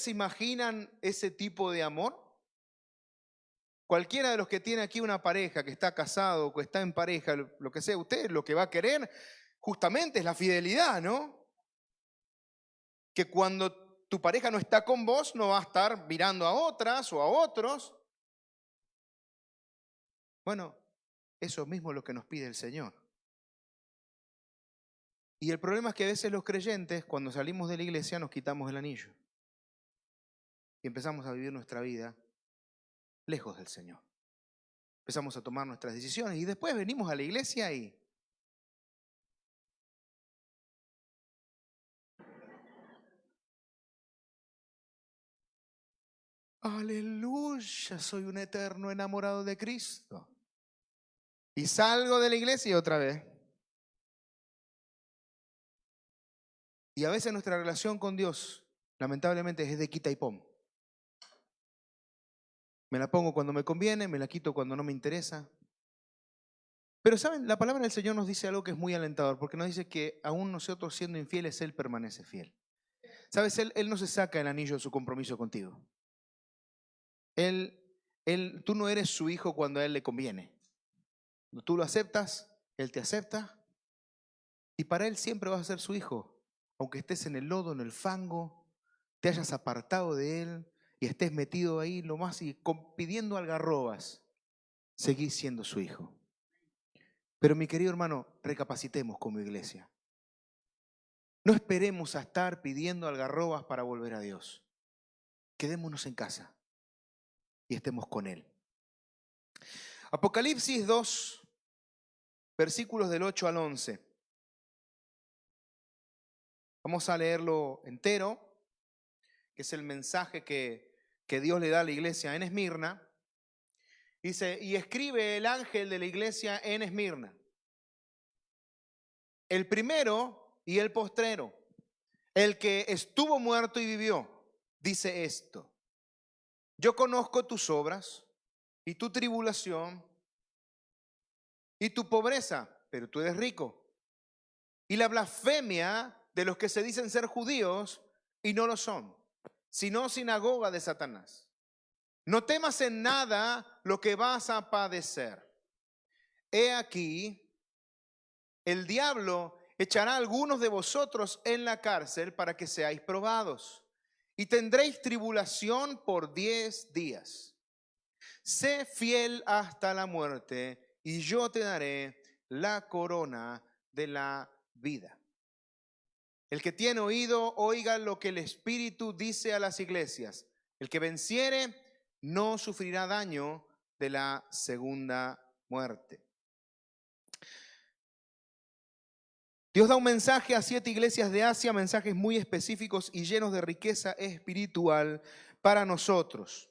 ¿Ustedes se imaginan ese tipo de amor? Cualquiera de los que tiene aquí una pareja, que está casado o que está en pareja, lo que sea, usted lo que va a querer justamente es la fidelidad, ¿no? Que cuando tu pareja no está con vos, no va a estar mirando a otras o a otros. Bueno, eso mismo es lo que nos pide el Señor. Y el problema es que a veces los creyentes, cuando salimos de la iglesia, nos quitamos el anillo. Y empezamos a vivir nuestra vida lejos del Señor. Empezamos a tomar nuestras decisiones y después venimos a la iglesia y aleluya, soy un eterno enamorado de Cristo. Y salgo de la iglesia otra vez. Y a veces nuestra relación con Dios, lamentablemente, es de quita y pon. Me la pongo cuando me conviene, me la quito cuando no me interesa. Pero ¿saben? La palabra del Señor nos dice algo que es muy alentador, porque nos dice que aún nosotros siendo infieles, Él permanece fiel. ¿Sabes? Él no se saca el anillo de su compromiso contigo. Tú no eres su hijo cuando a Él le conviene. Cuando tú lo aceptas, Él te acepta. Y para Él siempre vas a ser su hijo. Aunque estés en el lodo, en el fango, te hayas apartado de Él y estés metido ahí lo más y pidiendo algarrobas, seguís siendo su hijo. Pero mi querido hermano, recapacitemos como iglesia. No esperemos a estar pidiendo algarrobas para volver a Dios. Quedémonos en casa y estemos con Él. Apocalipsis 2, versículos del 8 al 11. Vamos a leerlo entero, que es el mensaje que Dios le da a la iglesia en Esmirna. Dice, y escribe el ángel de la iglesia en Esmirna, el primero y el postrero, el que estuvo muerto y vivió, dice esto: yo conozco tus obras y tu tribulación y tu pobreza, pero tú eres rico, y la blasfemia de los que se dicen ser judíos y no lo son, sino sinagoga de Satanás. No temas en nada lo que vas a padecer. He aquí, el diablo echará a algunos de vosotros en la cárcel para que seáis probados, y tendréis tribulación por 10 días. Sé fiel hasta la muerte, y yo te daré la corona de la vida. El que tiene oído, oiga lo que el Espíritu dice a las iglesias. El que venciere no sufrirá daño de la segunda muerte. Dios da un mensaje a 7 iglesias de Asia, mensajes muy específicos y llenos de riqueza espiritual para nosotros.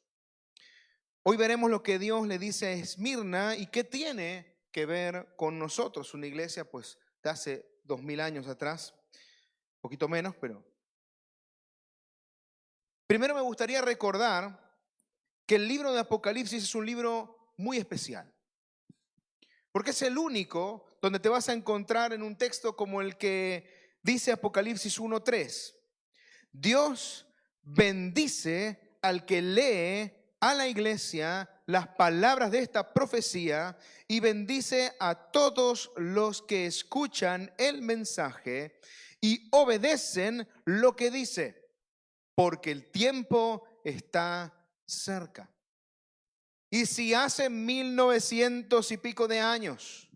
Hoy veremos lo que Dios le dice a Esmirna y qué tiene que ver con nosotros. Una iglesia pues de hace 2000 años atrás, un poquito menos, pero... Primero me gustaría recordar que el libro de Apocalipsis es un libro muy especial, porque es el único donde te vas a encontrar en un texto como el que dice Apocalipsis 1:3. Dios bendice al que lee a la iglesia las palabras de esta profecía y bendice a todos los que escuchan el mensaje y obedecen lo que dice, porque el tiempo está cerca. Y si hace 1900 y pico de años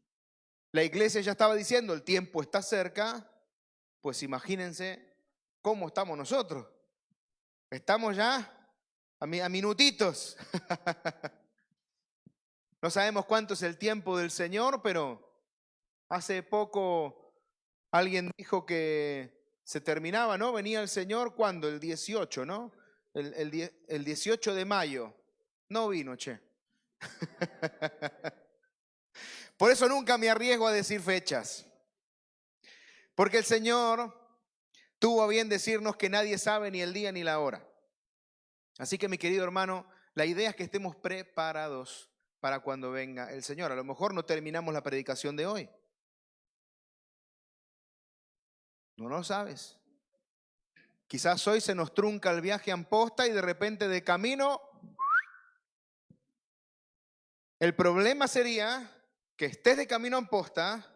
la iglesia ya estaba diciendo el tiempo está cerca, pues imagínense cómo estamos nosotros. Estamos ya a minutitos. No sabemos cuánto es el tiempo del Señor, pero hace poco alguien dijo que se terminaba, ¿no? Venía el Señor, ¿cuándo? El 18, ¿no? El 18 de mayo. No vino, che. Por eso nunca me arriesgo a decir fechas. Porque el Señor tuvo a bien decirnos que nadie sabe ni el día ni la hora. Así que mi querido hermano, la idea es que estemos preparados para cuando venga el Señor. A lo mejor no terminamos la predicación de hoy. No lo sabes. Quizás hoy se nos trunca el viaje a Amposta y de repente de camino. El problema sería que estés de camino a Amposta,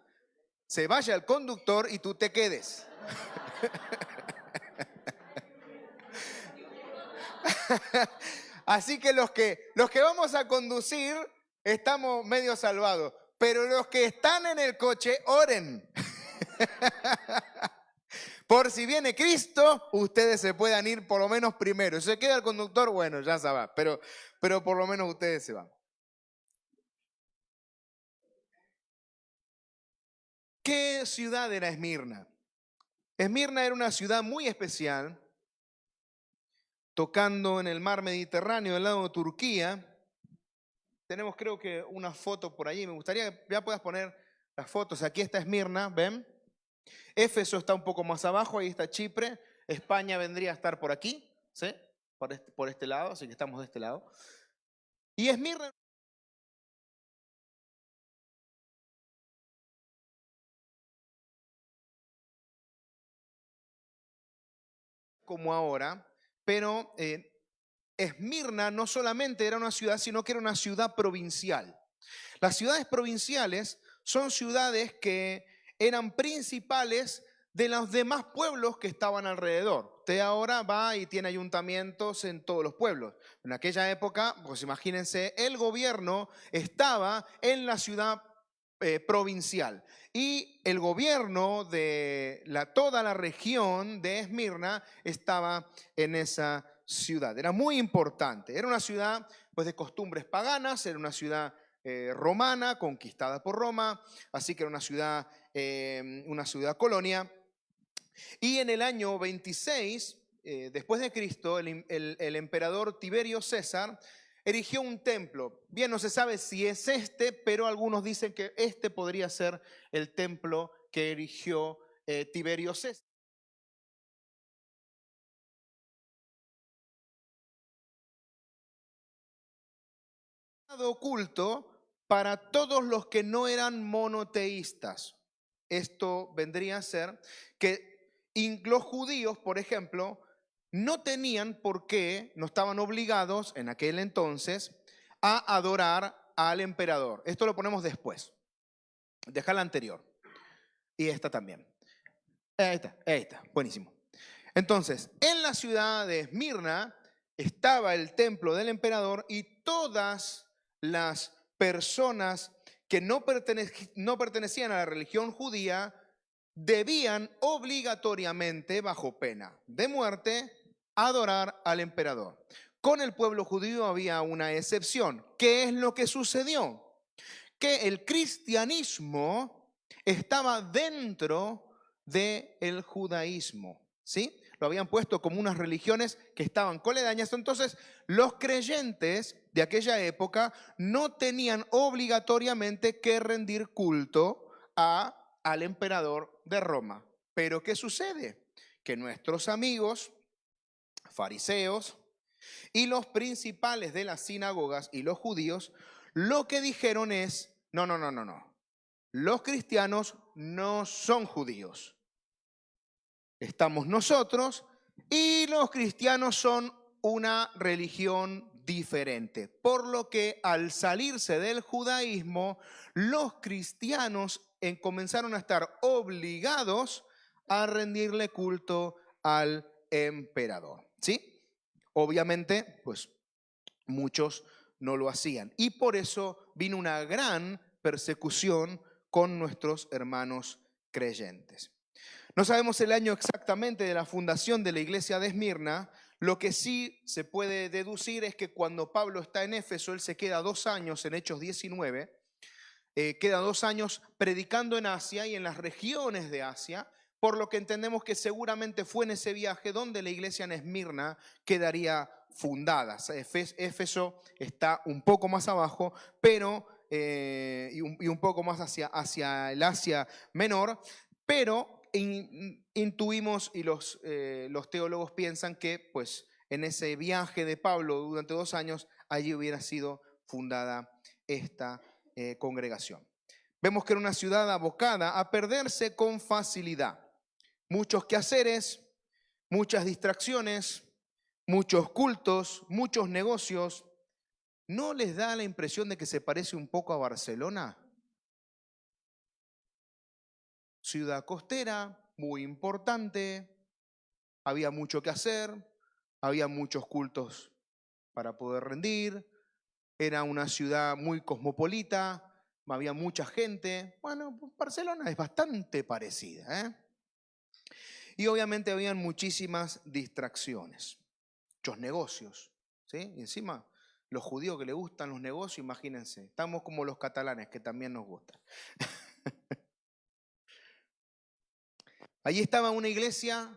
se vaya el conductor y tú te quedes. Así que los que vamos a conducir estamos medio salvados, pero los que están en el coche, oren. Por si viene Cristo, ustedes se puedan ir por lo menos primero. Si se queda el conductor, bueno, ya se va, pero por lo menos ustedes se van. ¿Qué ciudad era Esmirna? Esmirna era una ciudad muy especial, tocando en el mar Mediterráneo del lado de Turquía. Tenemos creo que una foto por allí. Me gustaría que ya puedas poner las fotos. Aquí está Esmirna, ¿ven? Éfeso está un poco más abajo, ahí está Chipre. España vendría a estar por aquí, ¿sí? Por este lado, así que estamos de este lado. Y Esmirna, como ahora, pero Esmirna no solamente era una ciudad, sino que era una ciudad provincial. Las ciudades provinciales son ciudades que eran principales de los demás pueblos que estaban alrededor. Usted ahora va y tiene ayuntamientos en todos los pueblos. En aquella época, pues imagínense, el gobierno estaba en la ciudad provincial y el gobierno de toda la región de Esmirna estaba en esa ciudad. Era muy importante. Era una ciudad pues de costumbres paganas, era una ciudad romana, conquistada por Roma, así que era una ciudad colonia. Y en el año 26, después de Cristo, el emperador Tiberio César erigió un templo. Bien, no se sabe si es este, pero algunos dicen que este podría ser el templo que erigió Tiberio César. Culto para todos los que no eran monoteístas. Esto vendría a ser que los judíos, por ejemplo, no tenían por qué, no estaban obligados en aquel entonces a adorar al emperador. Esto lo ponemos después. Deja la anterior. Y esta también. Ahí está, buenísimo. Entonces, en la ciudad de Esmirna estaba el templo del emperador y todas las personas que no pertenecían a la religión judía debían obligatoriamente, bajo pena de muerte, adorar al emperador. Con el pueblo judío había una excepción. ¿Qué es lo que sucedió? Que el cristianismo estaba dentro del judaísmo, ¿sí? Lo habían puesto como unas religiones que estaban coledañas. Entonces, los creyentes de aquella época no tenían obligatoriamente que rendir culto al emperador de Roma. Pero ¿qué sucede? Que nuestros amigos fariseos y los principales de las sinagogas y los judíos lo que dijeron es, no, no, no, no, no. Los cristianos no son judíos. Estamos nosotros y los cristianos son una religión diferente. Por lo que al salirse del judaísmo, los cristianos comenzaron a estar obligados a rendirle culto al emperador. ¿Sí? Obviamente, pues muchos no lo hacían. Y por eso vino una gran persecución con nuestros hermanos creyentes. No sabemos el año exactamente de la fundación de la iglesia de Esmirna. Lo que sí se puede deducir es que cuando Pablo está en Éfeso, él se queda 2 años en Hechos 19, queda 2 años predicando en Asia y en las regiones de Asia, por lo que entendemos que seguramente fue en ese viaje donde la iglesia en Esmirna quedaría fundada. Éfeso está un poco más abajo, pero y un poco más hacia el Asia Menor, pero intuimos y los teólogos piensan que pues en ese viaje de Pablo durante 2 años allí hubiera sido fundada esta congregación. Vemos que era una ciudad abocada a perderse con facilidad. Muchos quehaceres, muchas distracciones, muchos cultos, muchos negocios. ¿No les da la impresión de que se parece un poco a Barcelona? Ciudad costera, muy importante, había mucho que hacer, había muchos cultos para poder rendir, era una ciudad muy cosmopolita, había mucha gente. Bueno, Barcelona es bastante parecida, ¿eh? Y obviamente habían muchísimas distracciones, muchos negocios, ¿sí? Y encima, los judíos que les gustan los negocios, imagínense, estamos como los catalanes que también nos gustan. Allí estaba una iglesia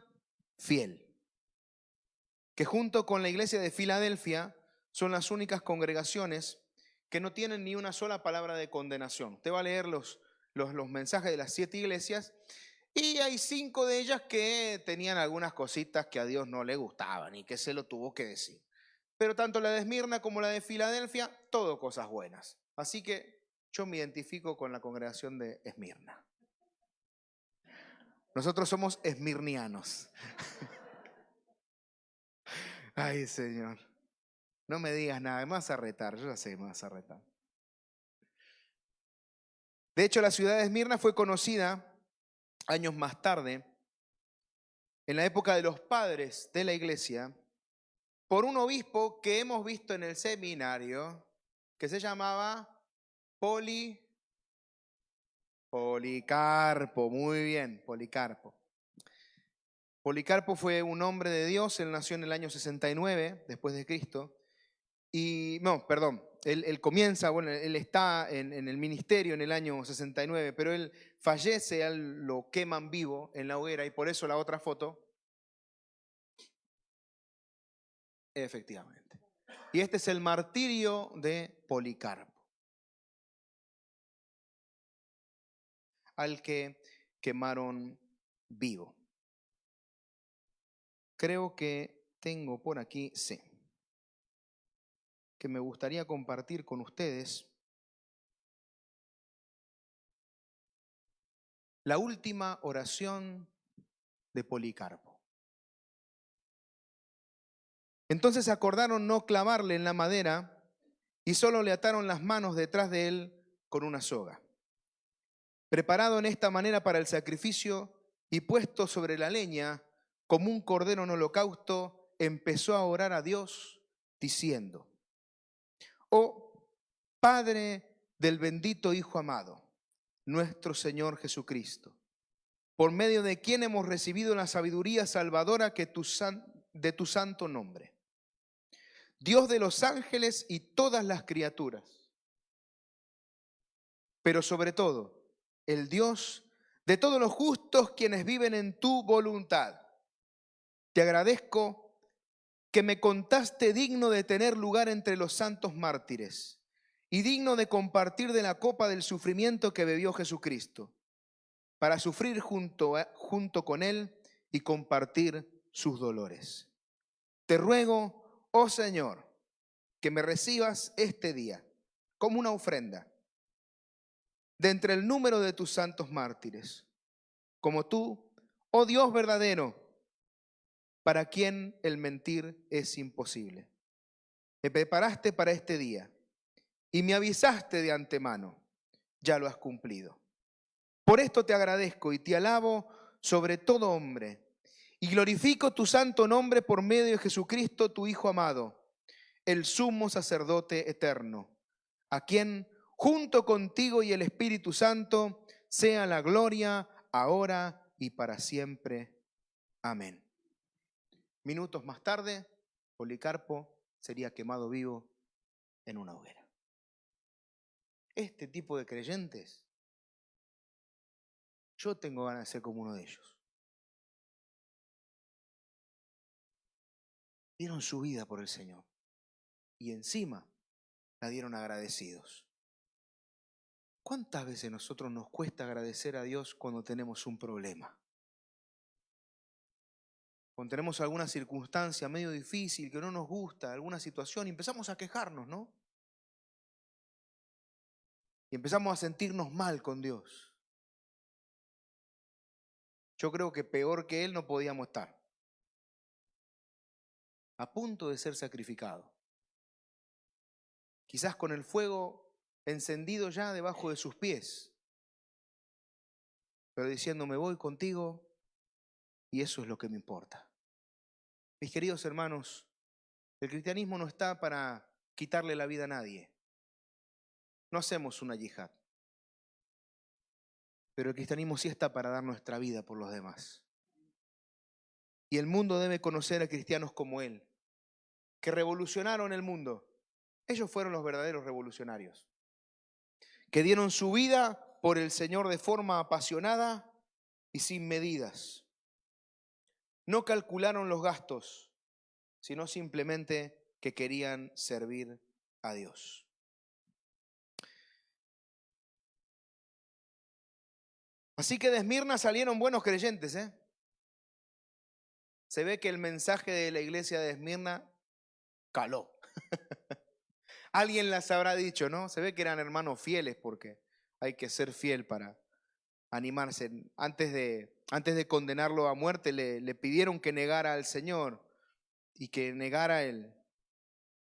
fiel, que junto con la iglesia de Filadelfia son las únicas congregaciones que no tienen ni una sola palabra de condenación. Usted va a leer los mensajes de las 7 iglesias y hay 5 de ellas que tenían algunas cositas que a Dios no le gustaban y que se lo tuvo que decir. Pero tanto la de Esmirna como la de Filadelfia, todo cosas buenas. Así que yo me identifico con la congregación de Esmirna. Nosotros somos esmirnianos. Ay, Señor. No me digas nada, me vas a retar, yo ya sé que me vas a retar. De hecho, la ciudad de Esmirna fue conocida años más tarde, en la época de los padres de la iglesia, por un obispo que hemos visto en el seminario, que se llamaba Policarpo. Muy bien, Policarpo. Policarpo fue un hombre de Dios, él nació en el año 69 después de Cristo. Y, no, perdón, él comienza, bueno, él está en el ministerio en el año 69, pero él fallece, él lo queman vivo en la hoguera y por eso la otra foto, efectivamente. Y este es el martirio de Policarpo, al que quemaron vivo. Creo que tengo por aquí, sí, que me gustaría compartir con ustedes la última oración de Policarpo. Entonces acordaron no clavarle en la madera y solo le ataron las manos detrás de él con una soga. Preparado en esta manera para el sacrificio y puesto sobre la leña como un cordero en holocausto, empezó a orar a Dios diciendo: Oh Padre del bendito Hijo amado, nuestro Señor Jesucristo, por medio de quien hemos recibido la sabiduría salvadora de tu santo nombre, Dios de los ángeles y todas las criaturas, pero sobre todo el Dios de todos los justos quienes viven en tu voluntad. Te agradezco que me contaste digno de tener lugar entre los santos mártires y digno de compartir de la copa del sufrimiento que bebió Jesucristo, para sufrir junto con Él y compartir sus dolores. Te ruego, oh Señor, que me recibas este día como una ofrenda de entre el número de tus santos mártires, como tú, oh Dios verdadero, para quien el mentir es imposible. Me preparaste para este día y me avisaste de antemano, ya lo has cumplido. Por esto te agradezco y te alabo sobre todo hombre, y glorifico tu santo nombre por medio de Jesucristo, tu Hijo amado, el sumo sacerdote eterno, a quien junto contigo y el Espíritu Santo sea la gloria ahora y para siempre. Amén. Minutos más tarde, Policarpo sería quemado vivo en una hoguera. Este tipo de creyentes, yo tengo ganas de ser como uno de ellos. Dieron su vida por el Señor y encima la dieron agradecidos. ¿Cuántas veces a nosotros nos cuesta agradecer a Dios cuando tenemos un problema? Cuando tenemos alguna circunstancia medio difícil que no nos gusta, alguna situación, y empezamos a quejarnos, ¿no? Y empezamos a sentirnos mal con Dios. Yo creo que peor que Él no podíamos estar. a punto de ser sacrificado. Quizás con el fuego encendido ya debajo de sus pies, pero diciendo, me voy contigo y eso es lo que me importa. Mis queridos hermanos, el cristianismo no está para quitarle la vida a nadie. No hacemos una yihad. Pero el cristianismo sí está para dar nuestra vida por los demás. Y el mundo debe conocer a cristianos como él, que revolucionaron el mundo. Ellos fueron los verdaderos revolucionarios, que dieron su vida por el Señor de forma apasionada y sin medidas. No calcularon los gastos, sino simplemente que querían servir a Dios. Así que de Esmirna salieron buenos creyentes, ¿eh? Se ve que el mensaje de la iglesia de Esmirna caló. Alguien las habrá dicho, ¿no? Se ve que eran hermanos fieles, porque hay que ser fiel para animarse. Antes de condenarlo a muerte, le pidieron que negara al Señor y que negara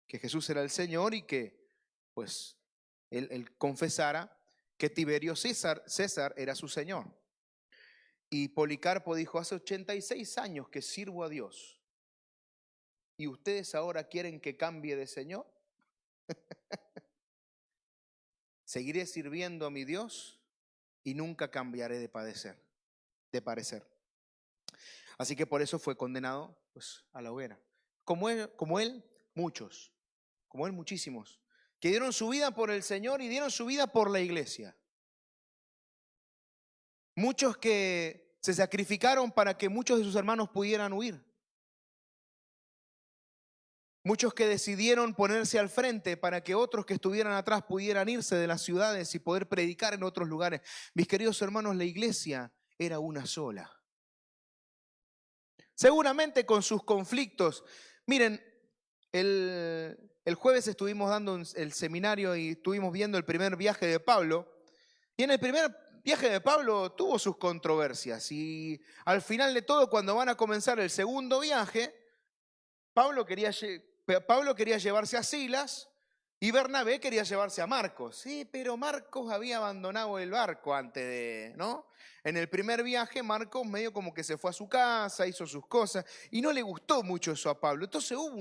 que Jesús era el Señor y que pues él confesara que Tiberio César era su Señor. Y Policarpo dijo, hace 86 años que sirvo a Dios y ustedes ahora quieren que cambie de Señor. Seguiré sirviendo a mi Dios y nunca cambiaré de parecer. Así que por eso fue condenado pues, a la hoguera. Como él, muchos, como él muchísimos, que dieron su vida por el Señor y dieron su vida por la iglesia. Muchos que se sacrificaron para que muchos de sus hermanos pudieran huir. Muchos que decidieron ponerse al frente para que otros que estuvieran atrás pudieran irse de las ciudades y poder predicar en otros lugares. Mis queridos hermanos, la iglesia era una sola. Seguramente con sus conflictos. Miren, el jueves estuvimos dando el seminario y estuvimos viendo el primer viaje de Pablo. Y en el primer viaje de Pablo tuvo sus controversias. Y al final de todo, cuando van a comenzar el segundo viaje, Pablo quería llevarse a Silas y Bernabé quería llevarse a Marcos. Sí, pero Marcos había abandonado el barco antes ¿no? En el primer viaje, Marcos medio como que se fue a su casa, hizo sus cosas y no le gustó mucho eso a Pablo. Entonces hubo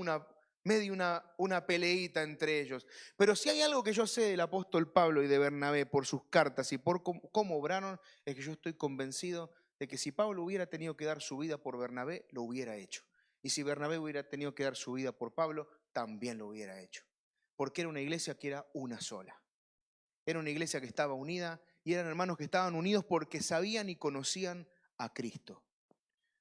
una peleita entre ellos. Pero si hay algo que yo sé del apóstol Pablo y de Bernabé por sus cartas y por cómo obraron, es que yo estoy convencido de que si Pablo hubiera tenido que dar su vida por Bernabé, lo hubiera hecho. Y si Bernabé hubiera tenido que dar su vida por Pablo, también lo hubiera hecho. Porque era una iglesia que era una sola. Era una iglesia que estaba unida y eran hermanos que estaban unidos porque sabían y conocían a Cristo.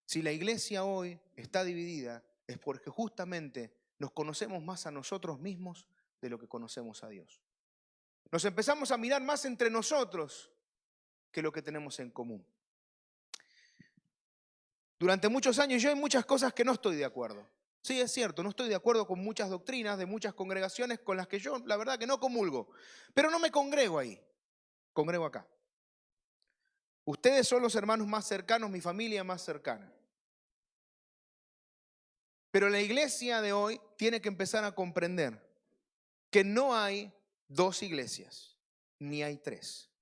Si la iglesia hoy está dividida es porque justamente nos conocemos más a nosotros mismos de lo que conocemos a Dios. Nos empezamos a mirar más entre nosotros que lo que tenemos en común. Durante muchos años yo hay muchas cosas que no estoy de acuerdo. Sí, es cierto, no estoy de acuerdo con muchas doctrinas de muchas congregaciones con las que yo, la verdad, que no comulgo. Pero no me congrego ahí, congrego acá. Ustedes son los hermanos más cercanos, mi familia más cercana. Pero la iglesia de hoy tiene que empezar a comprender que no hay dos iglesias, ni hay tres.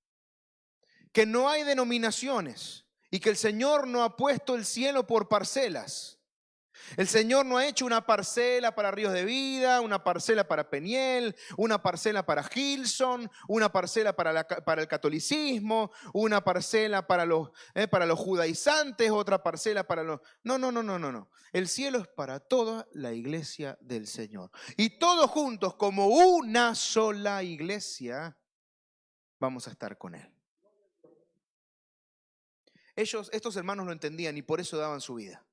Que no hay denominaciones y que el Señor no ha puesto el cielo por parcelas. El Señor no ha hecho una parcela para Ríos de Vida, una parcela para Peniel, una parcela para Gilson, una parcela para el catolicismo, una parcela para los judaizantes, otra parcela para los... No. El cielo es para toda la iglesia del Señor. Y todos juntos, como una sola iglesia, vamos a estar con Él. Estos hermanos lo entendían y por eso daban su vida.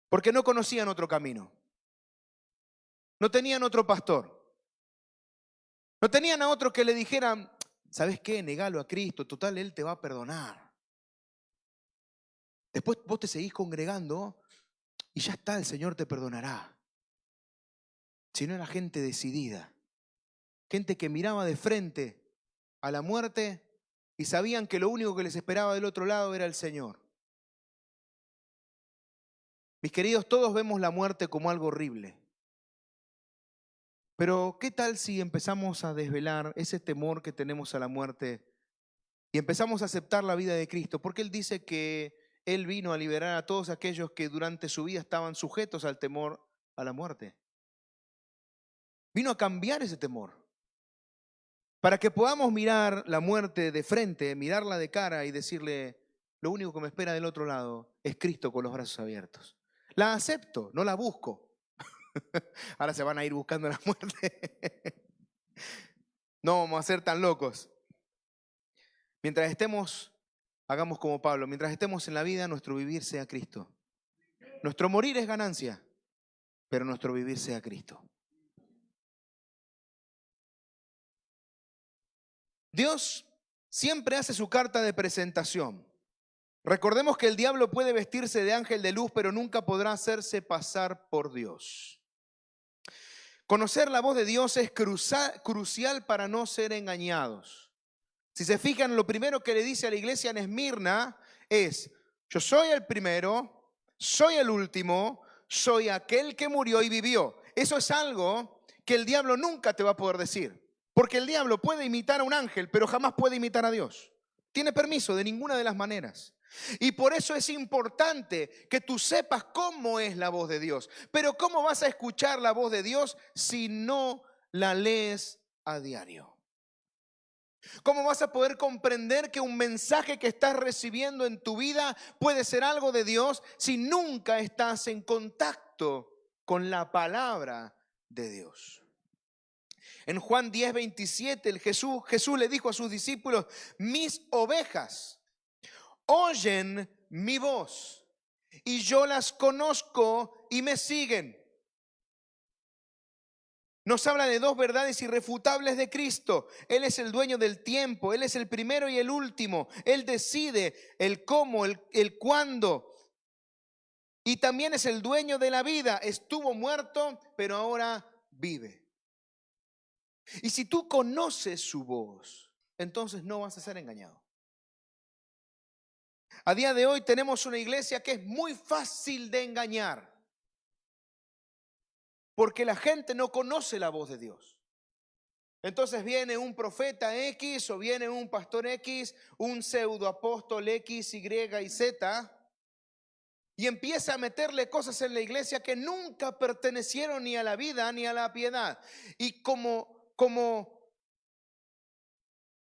Porque no conocían otro camino. No tenían otro pastor. No tenían a otro que le dijeran, ¿sabes qué? Negalo a Cristo, total, Él te va a perdonar. Después vos te seguís congregando y ya está, el Señor te perdonará. Si no era gente decidida, gente que miraba de frente a la muerte y sabían que lo único que les esperaba del otro lado era el Señor. Mis queridos, todos vemos la muerte como algo horrible. Pero ¿qué tal si empezamos a desvelar ese temor que tenemos a la muerte y empezamos a aceptar la vida de Cristo? Porque Él dice que Él vino a liberar a todos aquellos que durante su vida estaban sujetos al temor a la muerte. Vino a cambiar ese temor para que podamos mirar la muerte de frente, mirarla de cara y decirle, lo único que me espera del otro lado es Cristo con los brazos abiertos. La acepto, no la busco. Ahora se van a ir buscando la muerte. No vamos a ser tan locos. Mientras estemos, hagamos como Pablo, mientras estemos en la vida, nuestro vivir sea Cristo. Nuestro morir es ganancia, pero nuestro vivir sea Cristo. Dios siempre hace su carta de presentación. Recordemos que el diablo puede vestirse de ángel de luz, pero nunca podrá hacerse pasar por Dios. Conocer la voz de Dios es crucial para no ser engañados. Si se fijan, lo primero que le dice a la iglesia en Esmirna es, yo soy el primero, soy el último, soy aquel que murió y vivió. Eso es algo que el diablo nunca te va a poder decir. Porque el diablo puede imitar a un ángel, pero jamás puede imitar a Dios. Tiene permiso de ninguna de las maneras. Y por eso es importante que tú sepas cómo es la voz de Dios. Pero ¿cómo vas a escuchar la voz de Dios si no la lees a diario? ¿Cómo vas a poder comprender que un mensaje que estás recibiendo en tu vida puede ser algo de Dios si nunca estás en contacto con la palabra de Dios? En Juan 10:27, Jesús le dijo a sus discípulos, mis ovejas oyen mi voz y yo las conozco y me siguen. Nos habla de dos verdades irrefutables de Cristo. Él es el dueño del tiempo, Él es el primero y el último. Él decide el cómo, el cuándo. Y también es el dueño de la vida. Estuvo muerto, pero ahora vive. Y si tú conoces su voz, entonces no vas a ser engañado. A día de hoy tenemos una iglesia que es muy fácil de engañar, porque la gente no conoce la voz de Dios. Entonces viene un profeta X o viene un pastor X, un pseudoapóstol X, Y y Z, y empieza a meterle cosas en la iglesia que nunca pertenecieron ni a la vida ni a la piedad. Y como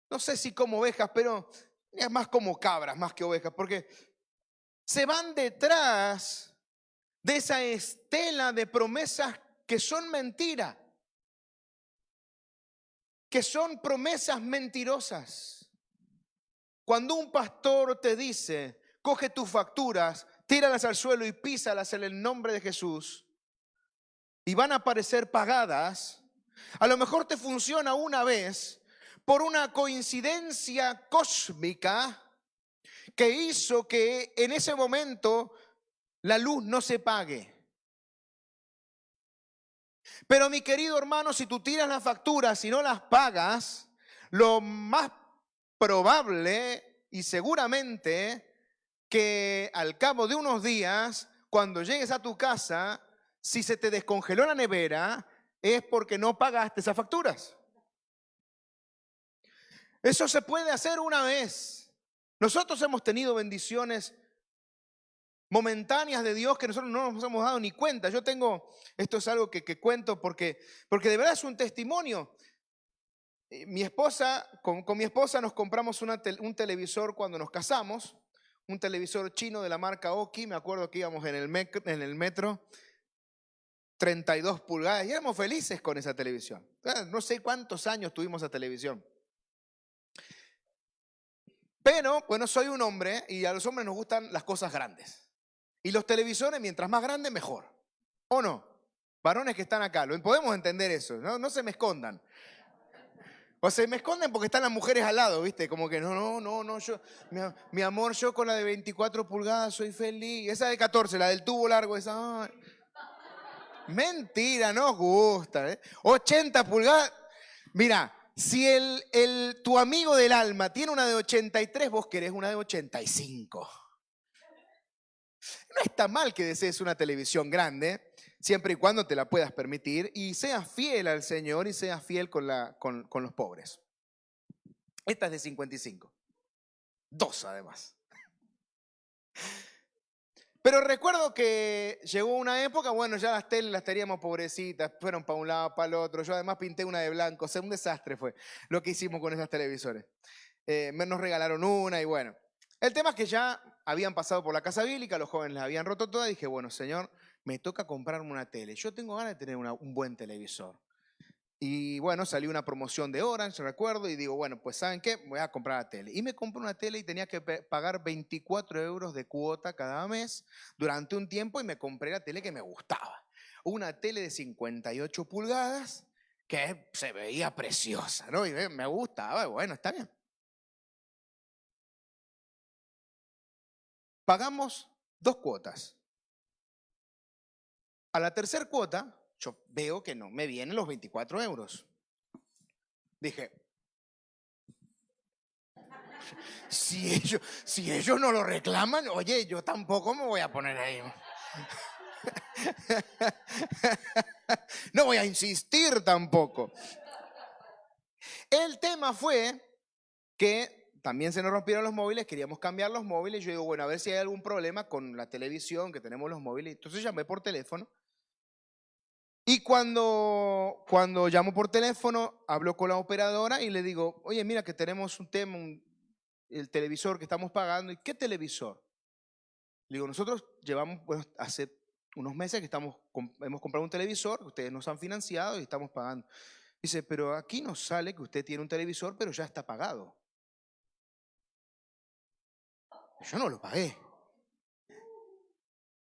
no sé si como ovejas, pero es más como cabras, más que ovejas, porque se van detrás de esa estela de promesas que son mentira, que son promesas mentirosas. Cuando un pastor te dice, coge tus facturas, tíralas al suelo y písalas en el nombre de Jesús, y van a aparecer pagadas, a lo mejor te funciona una vez por una coincidencia cósmica que hizo que en ese momento la luz no se pague. Pero mi querido hermano, si tú tiras las facturas y no las pagas, lo más probable y seguramente que al cabo de unos días, cuando llegues a tu casa, si se te descongeló la nevera, es porque no pagaste esas facturas. Eso se puede hacer una vez. Nosotros hemos tenido bendiciones momentáneas de Dios que nosotros no nos hemos dado ni cuenta. Yo tengo, esto es algo que cuento porque de verdad es un testimonio. Mi esposa, con mi esposa nos compramos un televisor cuando nos casamos, un televisor chino de la marca Oki. Me acuerdo que íbamos en el metro, 32 pulgadas, y éramos felices con esa televisión. No sé cuántos años tuvimos esa televisión. Pero, bueno, soy un hombre y a los hombres nos gustan las cosas grandes. Y los televisores, mientras más grandes, mejor. ¿O no? Varones que están acá, podemos entender eso, ¿no? No se me escondan. O se me esconden porque están las mujeres al lado, ¿viste? Como que no, yo, mi amor, yo con la de 24 pulgadas soy feliz. Esa de 14, la del tubo largo, esa. Mentira, no os gusta, ¿eh? 80 pulgadas. Mira, si tu amigo del alma tiene una de 83, vos querés una de 85. No está mal que desees una televisión grande, siempre y cuando te la puedas permitir, y seas fiel al Señor y seas fiel con los pobres. Esta es de 55. Dos además. Pero recuerdo que llegó una época, bueno, ya las teles las teníamos pobrecitas, fueron para un lado, para el otro. Yo además pinté una de blanco, o sea, un desastre fue lo que hicimos con esas televisores. Nos regalaron una y bueno. El tema es que ya habían pasado por la casa bíblica, los jóvenes la habían roto toda. Dije, bueno, Señor, me toca comprarme una tele. Yo tengo ganas de tener un buen televisor. Y bueno, salió una promoción de Orange, recuerdo, y digo, bueno, pues ¿saben qué? Voy a comprar la tele. Y me compré una tele y tenía que pagar 24 euros de cuota cada mes durante un tiempo y me compré la tele que me gustaba. Una tele de 58 pulgadas que se veía preciosa, ¿no? Y me gustaba, y bueno, está bien. Pagamos 2 cuotas. A la tercera cuota, yo veo que no me vienen los 24 euros. Dije, si ellos no lo reclaman, oye, yo tampoco me voy a poner ahí. No voy a insistir tampoco. El tema fue que también se nos rompieron los móviles, queríamos cambiar los móviles. Yo digo, bueno, a ver si hay algún problema con la televisión, que tenemos los móviles. Entonces llamé por teléfono. Y cuando llamo por teléfono, hablo con la operadora y le digo, oye, mira que tenemos un tema, el televisor que estamos pagando. ¿Y qué televisor? Le digo, nosotros llevamos, bueno, hace unos meses que hemos comprado un televisor, que ustedes nos han financiado y estamos pagando. Dice, pero aquí nos sale que usted tiene un televisor, pero ya está pagado. Yo no lo pagué.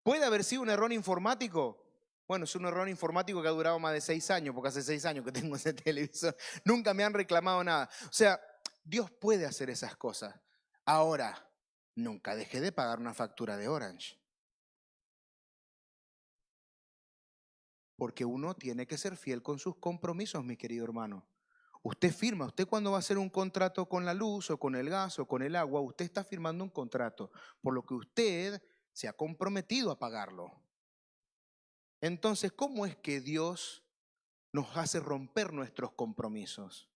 ¿Puede haber sido un error informático? Bueno, es un error informático que ha durado más de 6 años, porque hace 6 años que tengo ese televisor. Nunca me han reclamado nada. O sea, Dios puede hacer esas cosas. Ahora, nunca dejé de pagar una factura de Orange. Porque uno tiene que ser fiel con sus compromisos, mi querido hermano. Usted firma, usted cuando va a hacer un contrato con la luz o con el gas o con el agua, usted está firmando un contrato, por lo que usted se ha comprometido a pagarlo. Entonces, ¿cómo es que Dios nos hace romper nuestros compromisos?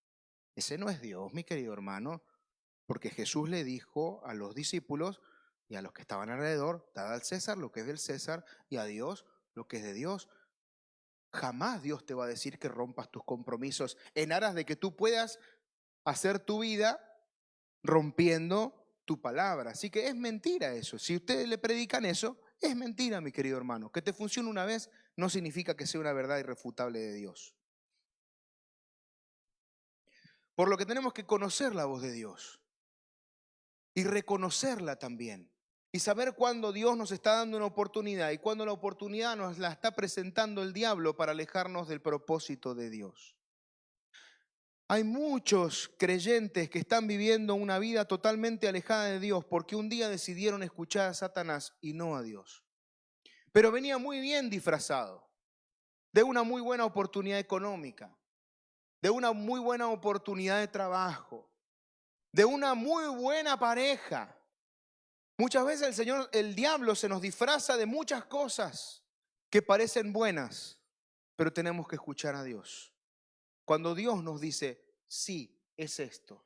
Ese no es Dios, mi querido hermano, porque Jesús le dijo a los discípulos y a los que estaban alrededor, dad al César lo que es del César y a Dios lo que es de Dios. Jamás Dios te va a decir que rompas tus compromisos en aras de que tú puedas hacer tu vida rompiendo tu palabra. Así que es mentira eso. Si ustedes le predican eso, es mentira, mi querido hermano. Que te funcione una vez no significa que sea una verdad irrefutable de Dios. Por lo que tenemos que conocer la voz de Dios y reconocerla también. Y saber cuándo Dios nos está dando una oportunidad y cuándo la oportunidad nos la está presentando el diablo para alejarnos del propósito de Dios. Hay muchos creyentes que están viviendo una vida totalmente alejada de Dios porque un día decidieron escuchar a Satanás y no a Dios. Pero venía muy bien disfrazado de una muy buena oportunidad económica, de una muy buena oportunidad de trabajo, de una muy buena pareja. Muchas veces el diablo se nos disfraza de muchas cosas que parecen buenas, pero tenemos que escuchar a Dios. Cuando Dios nos dice, sí, es esto.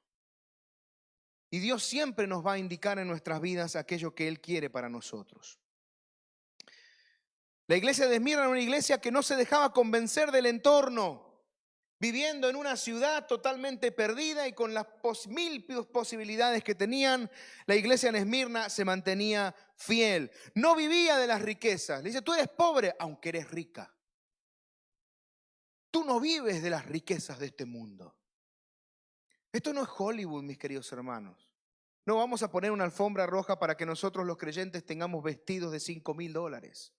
Y Dios siempre nos va a indicar en nuestras vidas aquello que Él quiere para nosotros. La iglesia de Esmirna era una iglesia que no se dejaba convencer del entorno, viviendo en una ciudad totalmente perdida y con las mil posibilidades que tenían. La iglesia en Esmirna se mantenía fiel. No vivía de las riquezas. Le dice, tú eres pobre, aunque eres rica. Tú no vives de las riquezas de este mundo. Esto no es Hollywood, mis queridos hermanos. No vamos a poner una alfombra roja para que nosotros los creyentes tengamos vestidos de $5,000.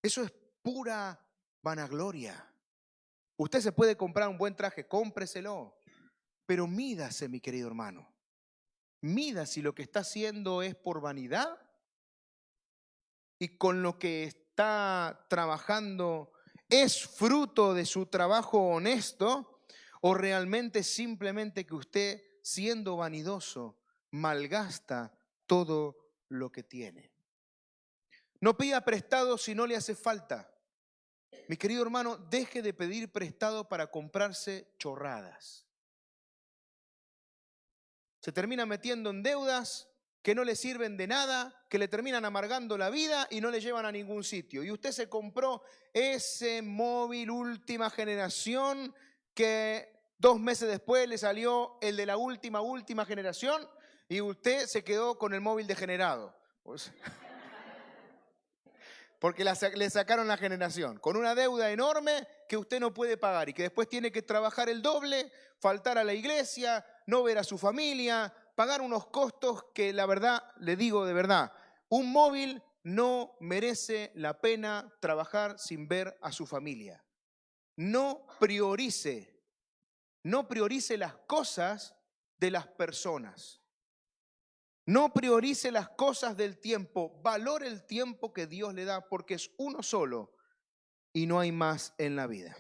Eso es pura vanagloria. Usted se puede comprar un buen traje, cómpreselo, pero mídase, mi querido hermano. Mida si lo que está haciendo es por vanidad y con lo que está trabajando es fruto de su trabajo honesto o realmente simplemente que usted, siendo vanidoso, malgasta todo lo que tiene. No pida prestado si no le hace falta. Mi querido hermano, deje de pedir prestado para comprarse chorradas. Se termina metiendo en deudas que no le sirven de nada, que le terminan amargando la vida y no le llevan a ningún sitio. Y usted se compró ese móvil última generación que 2 meses después le salió el de la última generación y usted se quedó con el móvil degenerado. Pues, porque le sacaron la generación, con una deuda enorme que usted no puede pagar y que después tiene que trabajar el doble, faltar a la iglesia, no ver a su familia, pagar unos costos que la verdad, le digo de verdad, un móvil no merece la pena trabajar sin ver a su familia. No priorice las cosas de las personas. No priorice las cosas del tiempo, valore el tiempo que Dios le da porque es uno solo y no hay más en la vida.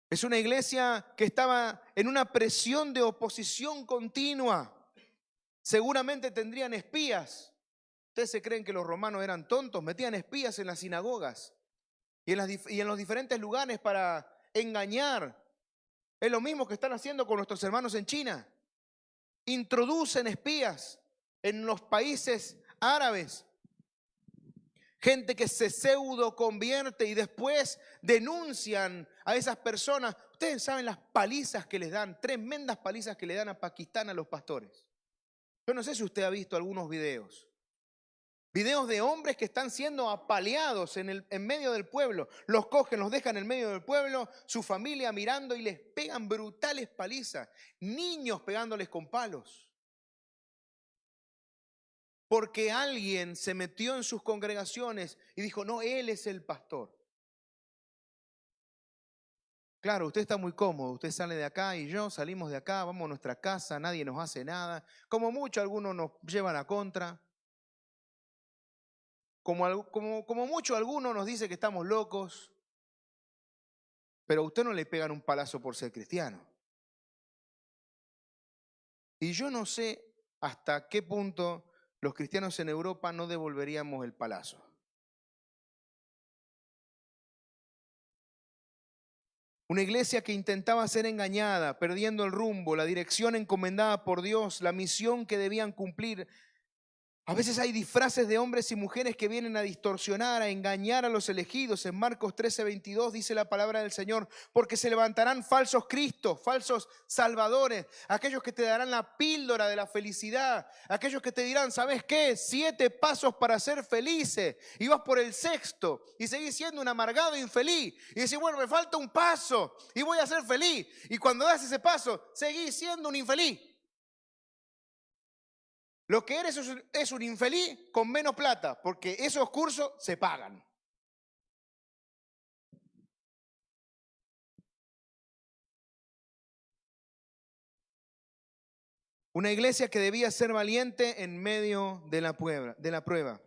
Es una iglesia que estaba en una presión de oposición continua. Seguramente tendrían espías. ¿Ustedes se creen que los romanos eran tontos? Metían espías en las sinagogas y en los diferentes lugares para engañar. Es lo mismo que están haciendo con nuestros hermanos en China. Introducen espías en los países árabes. Gente que se pseudo convierte y después denuncian a esas personas. Ustedes saben las palizas que les dan, tremendas palizas que le dan a Pakistán a los pastores. Yo no sé si usted ha visto algunos videos. Videos de hombres que están siendo apaleados en medio del pueblo. Los cogen, los dejan en medio del pueblo, su familia mirando y les pegan brutales palizas. Niños pegándoles con palos. Porque alguien se metió en sus congregaciones y dijo, no, él es el pastor. Claro, usted está muy cómodo, usted sale de acá y yo salimos de acá, vamos a nuestra casa, nadie nos hace nada. Como mucho algunos nos llevan a contra. Como mucho alguno nos dice que estamos locos, pero a usted no le pegan un palazo por ser cristiano. Y yo no sé hasta qué punto los cristianos en Europa no devolveríamos el palazo. Una iglesia que intentaba ser engañada, perdiendo el rumbo, la dirección encomendada por Dios, la misión que debían cumplir. A veces hay disfraces de hombres y mujeres que vienen a distorsionar, a engañar a los elegidos. En Marcos 13:22 dice la palabra del Señor, porque se levantarán falsos cristos, falsos salvadores, aquellos que te darán la píldora de la felicidad, aquellos que te dirán, ¿sabes qué? 7 pasos para ser felices. Y vas por el 6º y seguís siendo un amargado infeliz. Y decís, bueno, me falta un paso y voy a ser feliz. Y cuando das ese paso, seguís siendo un infeliz. Lo que eres es un infeliz con menos plata, porque esos cursos se pagan. Una iglesia que debía ser valiente en medio de la prueba.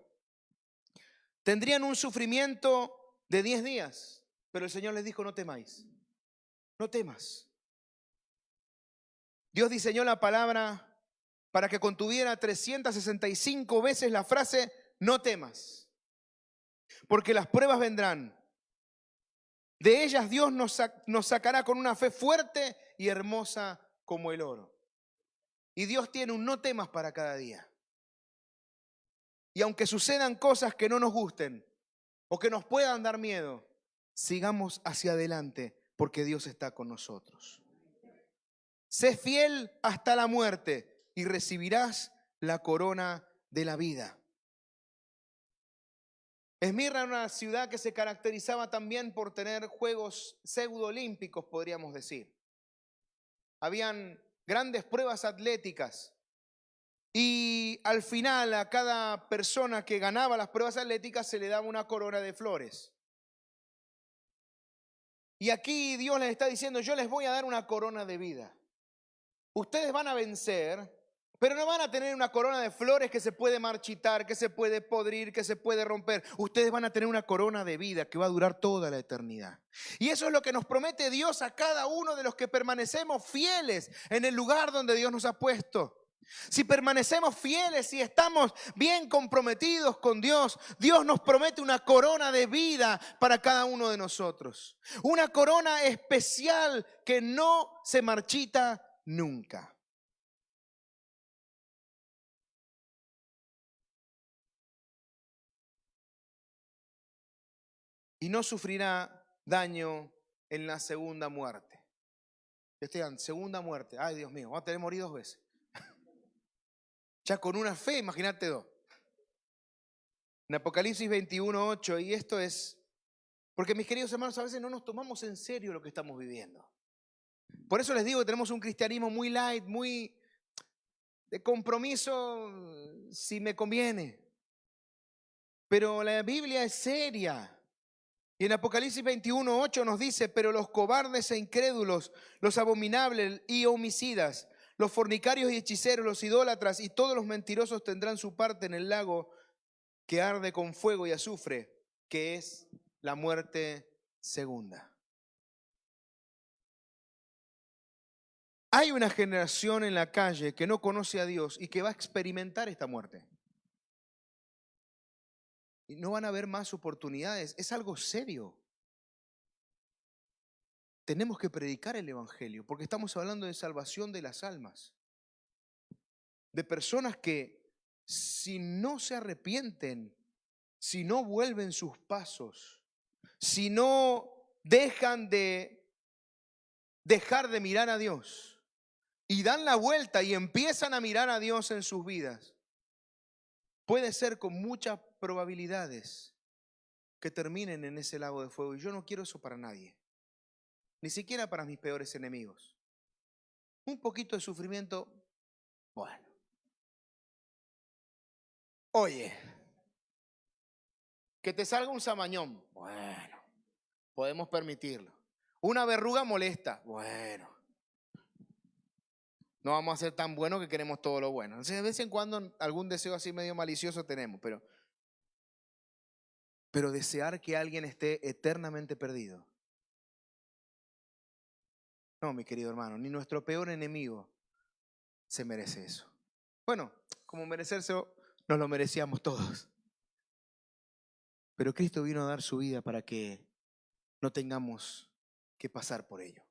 Tendrían un sufrimiento de 10 días, pero el Señor les dijo, no temáis, no temas. Dios diseñó la palabra para que contuviera 365 veces la frase, no temas, porque las pruebas vendrán. De ellas Dios nos sacará con una fe fuerte y hermosa como el oro. Y Dios tiene un no temas para cada día. Y aunque sucedan cosas que no nos gusten o que nos puedan dar miedo, sigamos hacia adelante porque Dios está con nosotros. Sé fiel hasta la muerte y recibirás la corona de la vida. Esmirna era una ciudad que se caracterizaba también por tener juegos pseudo-olímpicos, podríamos decir. Habían grandes pruebas atléticas y al final a cada persona que ganaba las pruebas atléticas se le daba una corona de flores. Y aquí Dios les está diciendo, yo les voy a dar una corona de vida. Ustedes van a vencer, pero no van a tener una corona de flores que se puede marchitar, que se puede podrir, que se puede romper. Ustedes van a tener una corona de vida que va a durar toda la eternidad. Y eso es lo que nos promete Dios a cada uno de los que permanecemos fieles en el lugar donde Dios nos ha puesto. Si permanecemos fieles y estamos bien comprometidos con Dios, Dios nos promete una corona de vida para cada uno de nosotros. Una corona especial que no se marchita nunca. Y no sufrirá daño en la segunda muerte. Segunda muerte. Ay, Dios mío, vamos a tener que morir 2 veces. Ya con una fe, imagínate 2. En Apocalipsis 21:8, y esto es, porque mis queridos hermanos, a veces no nos tomamos en serio lo que estamos viviendo. Por eso les digo que tenemos un cristianismo muy light, muy de compromiso si me conviene. Pero la Biblia es seria. Y en Apocalipsis 21:8 nos dice, pero los cobardes e incrédulos, los abominables y homicidas, los fornicarios y hechiceros, los idólatras y todos los mentirosos tendrán su parte en el lago que arde con fuego y azufre, que es la muerte segunda. Hay una generación en la calle que no conoce a Dios y que va a experimentar esta muerte. Y no van a haber más oportunidades. Es algo serio. Tenemos que predicar el evangelio porque estamos hablando de salvación de las almas. De personas que si no se arrepienten, si no vuelven sus pasos, si no dejan de dejar de mirar a Dios y dan la vuelta y empiezan a mirar a Dios en sus vidas, puede ser con muchas probabilidades que terminen en ese lago de fuego. Y yo no quiero eso para nadie, ni siquiera para mis peores enemigos. Un poquito de sufrimiento, bueno. Oye, que te salga un samañón, bueno, podemos permitirlo. Una verruga molesta, bueno. No vamos a ser tan buenos que queremos todo lo bueno. Entonces, de vez en cuando algún deseo así medio malicioso tenemos, pero desear que alguien esté eternamente perdido. No, mi querido hermano, ni nuestro peor enemigo se merece eso. Bueno, como merecérselo, nos lo merecíamos todos. Pero Cristo vino a dar su vida para que no tengamos que pasar por ello.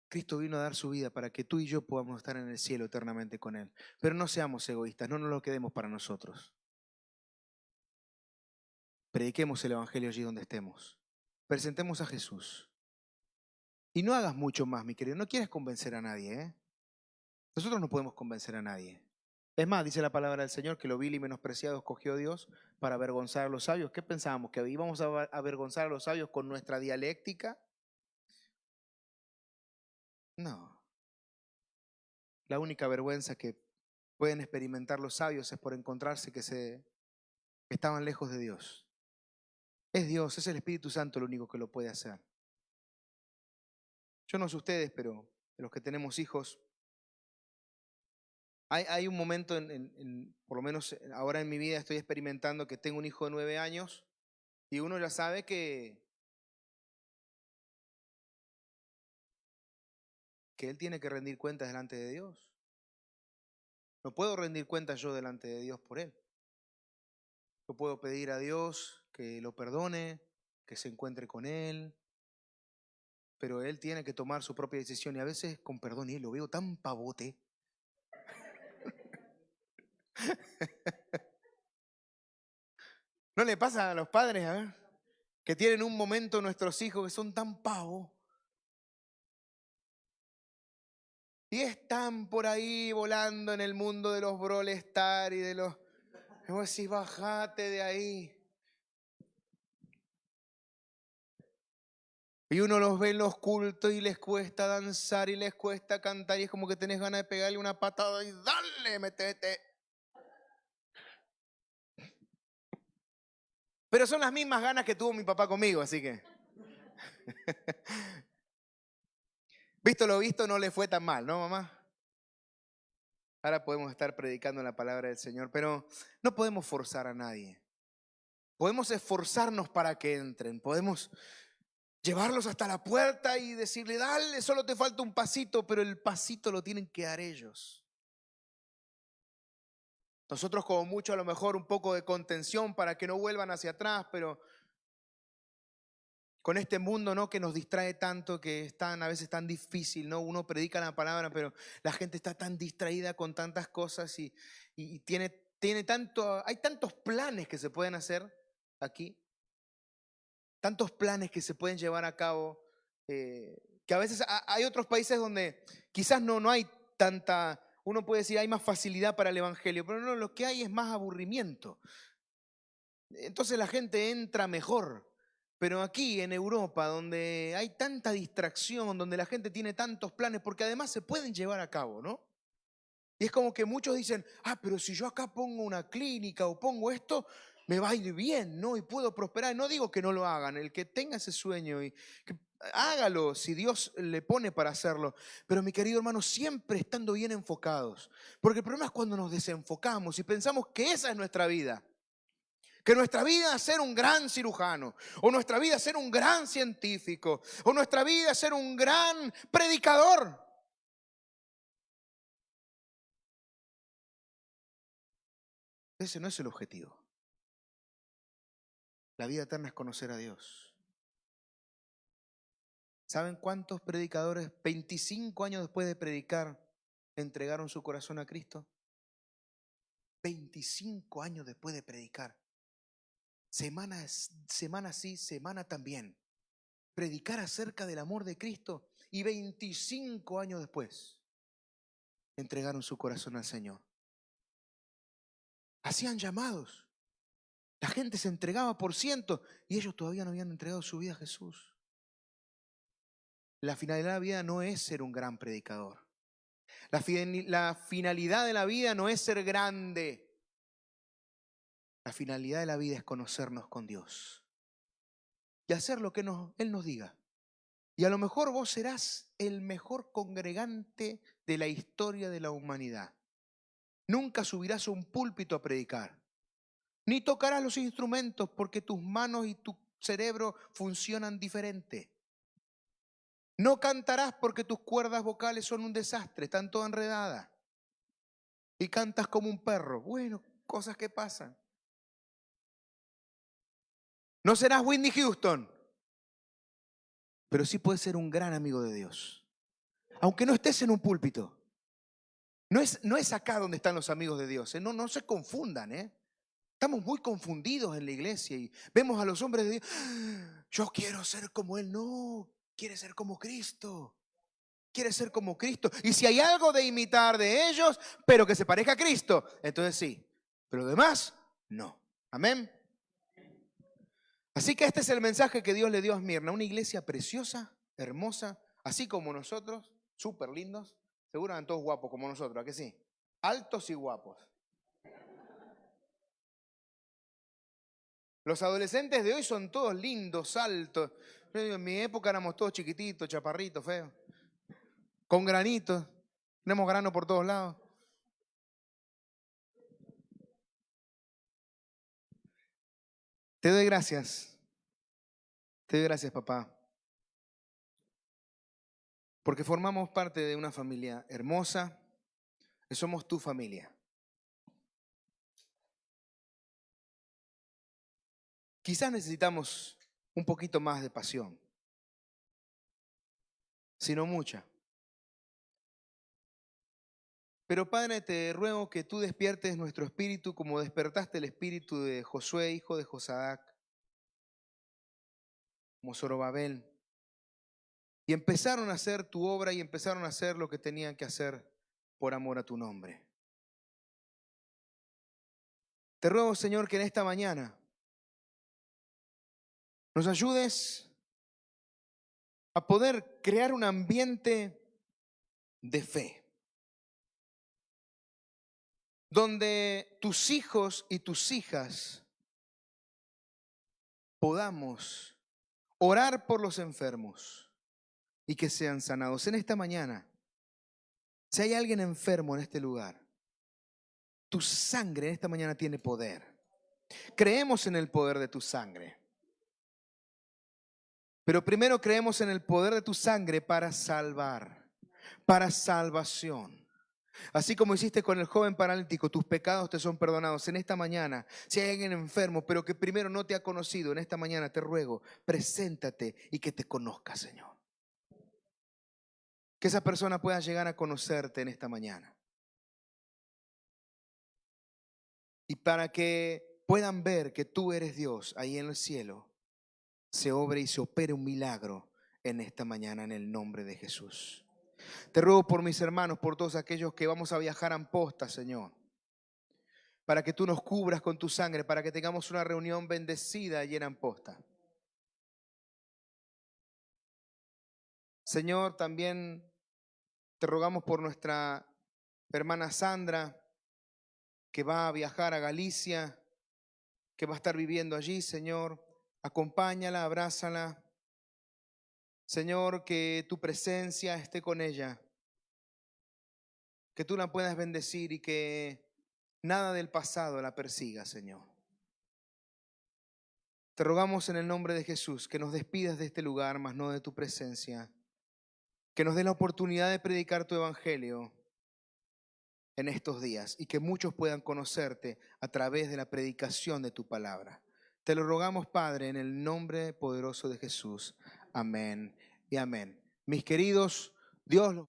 Cristo vino a dar su vida para que tú y yo podamos estar en el cielo eternamente con Él. Pero no seamos egoístas, no nos lo quedemos para nosotros. Prediquemos el evangelio allí donde estemos. Presentemos a Jesús. Y no hagas mucho más, mi querido. No quieres convencer a nadie, ¿eh? Nosotros no podemos convencer a nadie. Es más, dice la palabra del Señor que lo vil y menospreciado escogió Dios para avergonzar a los sabios. ¿Qué pensábamos? ¿Que íbamos a avergonzar a los sabios con nuestra dialéctica? No. La única vergüenza que pueden experimentar los sabios es por encontrarse que estaban lejos de Dios. Es Dios, es el Espíritu Santo lo único que lo puede hacer. Yo no sé ustedes, pero de los que tenemos hijos, hay un momento, por lo menos ahora en mi vida estoy experimentando que tengo un hijo de 9 años y uno ya sabe que él tiene que rendir cuentas delante de Dios. No puedo rendir cuentas yo delante de Dios por él. Yo puedo pedir a Dios que lo perdone, que se encuentre con él, pero él tiene que tomar su propia decisión y a veces con perdón, y lo veo tan pavote. ¿No le pasa a los padres, a ver? Que tienen un momento nuestros hijos que son tan pavos y están por ahí volando en el mundo de los Brawl Stars y de los... Y vos decís, bajate de ahí. Y uno los ve en los cultos y les cuesta danzar y les cuesta cantar y es como que tenés ganas de pegarle una patada y dale, metete. Pero son las mismas ganas que tuvo mi papá conmigo, así que... Visto lo visto, no le fue tan mal, ¿no, mamá? Ahora podemos estar predicando la palabra del Señor, pero no podemos forzar a nadie. Podemos esforzarnos para que entren, podemos llevarlos hasta la puerta y decirle, dale, solo te falta un pasito, pero el pasito lo tienen que dar ellos. Nosotros como mucho a lo mejor un poco de contención para que no vuelvan hacia atrás, pero con este mundo, ¿no?, que nos distrae tanto, que es tan, a veces tan difícil, ¿no? Uno predica la palabra, pero la gente está tan distraída con tantas cosas y tiene tanto, hay tantos planes que se pueden hacer aquí, tantos planes que se pueden llevar a cabo, que a veces hay otros países donde quizás no hay tanta, uno puede decir hay más facilidad para el evangelio, pero no, lo que hay es más aburrimiento. Entonces la gente entra mejor. Pero aquí en Europa, donde hay tanta distracción, donde la gente tiene tantos planes, porque además se pueden llevar a cabo, ¿no? Y es como que muchos dicen, pero si yo acá pongo una clínica o pongo esto, me va a ir bien, ¿no? Y puedo prosperar. No digo que no lo hagan, el que tenga ese sueño y que hágalo si Dios le pone para hacerlo. Pero mi querido hermano, siempre estando bien enfocados. Porque el problema es cuando nos desenfocamos y pensamos que esa es nuestra vida. Que nuestra vida es ser un gran cirujano, o nuestra vida es ser un gran científico, o nuestra vida es ser un gran predicador. Ese no es el objetivo. La vida eterna es conocer a Dios. ¿Saben cuántos predicadores 25 años después de predicar entregaron su corazón a Cristo? 25 años después de predicar. Semana sí, semana también. Predicar acerca del amor de Cristo y 25 años después entregaron su corazón al Señor. Hacían llamados. La gente se entregaba por cientos y ellos todavía no habían entregado su vida a Jesús. La finalidad de la vida no es ser un gran predicador. La finalidad de la vida no es ser grande. La finalidad de la vida es conocernos con Dios y hacer lo que Él nos diga. Y a lo mejor vos serás el mejor congregante de la historia de la humanidad. Nunca subirás a un púlpito a predicar, ni tocarás los instrumentos porque tus manos y tu cerebro funcionan diferente. No cantarás porque tus cuerdas vocales son un desastre, están todas enredadas. Y cantas como un perro. Bueno, cosas que pasan. No serás Whitney Houston, pero sí puedes ser un gran amigo de Dios. Aunque no estés en un púlpito. No es acá donde están los amigos de Dios. No se confundan. Estamos muy confundidos en la iglesia y vemos a los hombres de Dios. Yo quiero ser como Él. No, quiere ser como Cristo. Quiere ser como Cristo. Y si hay algo de imitar de ellos, pero que se parezca a Cristo, entonces sí. Pero lo demás, no. Amén. Así que este es el mensaje que Dios le dio a Esmirna. Una iglesia preciosa, hermosa, así como nosotros, súper lindos. Seguro eran todos guapos como nosotros, ¿a que sí? Altos y guapos. Los adolescentes de hoy son todos lindos, altos. En mi época éramos todos chiquititos, chaparritos, feos. Con granitos. Tenemos grano por todos lados. Te doy gracias. Te doy gracias, papá. Porque formamos parte de una familia hermosa. Y somos tu familia. Quizás necesitamos un poquito más de pasión. Sino mucha. Pero Padre, te ruego que tú despiertes nuestro espíritu como despertaste el espíritu de Josué, hijo de Josadac, como Zorobabel. Y empezaron a hacer tu obra y empezaron a hacer lo que tenían que hacer por amor a tu nombre. Te ruego, Señor, que en esta mañana nos ayudes a poder crear un ambiente de fe, donde tus hijos y tus hijas podamos orar por los enfermos y que sean sanados. En esta mañana, si hay alguien enfermo en este lugar, tu sangre en esta mañana tiene poder. Creemos en el poder de tu sangre. Pero primero creemos en el poder de tu sangre para salvar, para salvación. Así como hiciste con el joven paralítico, tus pecados te son perdonados. En esta mañana, si hay alguien enfermo, pero que primero no te ha conocido, en esta mañana te ruego, preséntate y que te conozca, Señor. Que esa persona pueda llegar a conocerte en esta mañana. Y para que puedan ver que tú eres Dios ahí en el cielo, se obre y se opere un milagro en esta mañana en el nombre de Jesús. Te ruego por mis hermanos, por todos aquellos que vamos a viajar a Amposta, Señor, para que tú nos cubras con tu sangre, para que tengamos una reunión bendecida allí en Amposta. Señor, también te rogamos por nuestra hermana Sandra, que va a viajar a Galicia, que va a estar viviendo allí, Señor. Acompáñala, abrázala. Señor, que tu presencia esté con ella, que tú la puedas bendecir y que nada del pasado la persiga, Señor. Te rogamos en el nombre de Jesús que nos despidas de este lugar, mas no de tu presencia, que nos dé la oportunidad de predicar tu evangelio en estos días y que muchos puedan conocerte a través de la predicación de tu palabra. Te lo rogamos, Padre, en el nombre poderoso de Jesús. Amén y amén. Mis queridos, Dios los